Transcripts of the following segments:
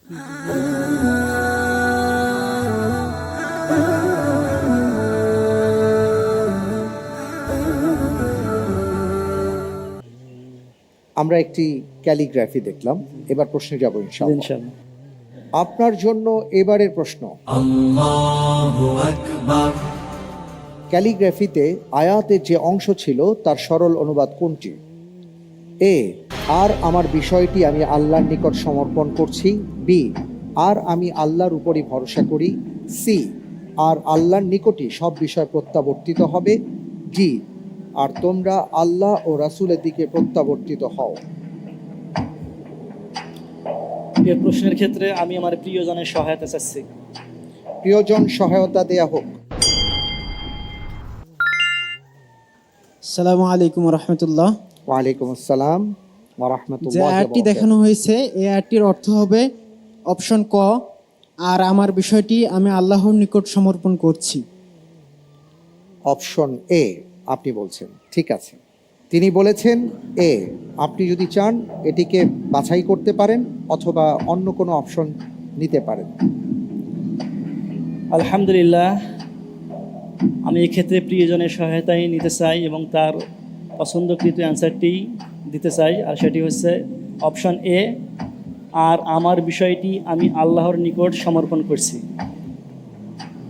আমরা একটি ক্যালিগ্রাফি দেখলাম, এবার প্রশ্নে যাব ইনশাআল্লাহ। ইনশাআল্লাহ। আপনার জন্য এবারের প্রশ্ন, ক্যালিগ্রাফিতে আয়াতের যে অংশ ছিল তার সরল অনুবাদ কোনটি? এ, আর আমার বিষয়টি আমি আল্লাহর নিকট সমর্পণ করছি। বি, আর আমি আল্লাহর উপরই ভরসা করি। সি, আর আল্লাহর নিকটই সব বিষয় প্রত্যাবর্তিত হবে। ডি, আর তোমরা আল্লাহ ও রাসূলের দিকে প্রত্যাবর্তিত হও। এই প্রশ্নের ক্ষেত্রে আমি আমার প্রিয়জনের সহায়তা চাচ্ছি। প্রিয়জন সহায়তা দেয়া হোক। আসসালামু আলাইকুম রহমতুল্লাহ। ওয়ালাইকুম আসসালাম ওয়া যে রাহমাতুল্লাহি ওয়া আয়াতটি বারাকাতুহু। দেখানো হয়েছে এই আয়াতটির অর্থ হবে অপশন ক, আর আমার বিষয়টি আমি আল্লাহর নিকট সমর্পণ করছি। অপশন এ আপনি বলছেন, ঠিক আছে। তিনি বলেছেন এ। আপনি যদি চান এটিকে বাছাই করতে পারেন অথবা অন্য কোনো অপশন নিতে পারেন। আলহামদুলিল্লাহ, আমি এক্ষেত্রে প্রিয়জনের সহায়তাই নিতে চাই এবং তার পছন্দকৃত অ্যান্সারটি দিতে চাই, আর সেটি হচ্ছে অপশন এ, আর আমার বিষয়টি আমি আল্লাহর নিকট সমর্পণ করছি।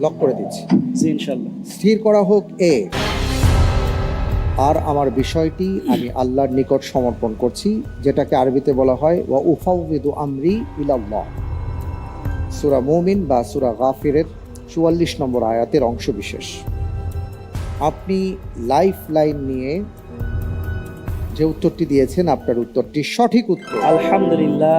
লক করে দিচ্ছি। জি ইনশাল্লাহ। স্থির করা হোক এ, আর আমার বিষয়টি আমি আল্লাহর নিকট সমর্পণ করছি, যেটাকে আরবিতে বলা হয় ওয়া উফাউযিদু আমরি ইলাল্লাহ। সূরা মুমিন বা সূরা গাফিরের ৪৪ নম্বর আয়াতের অংশবিশেষ। আপনি লাইফ লাইন নিয়ে যে উত্তরটি দিয়েছেন, আপনার উত্তরটি সঠিক উত্তর। আলহামদুলিল্লাহ।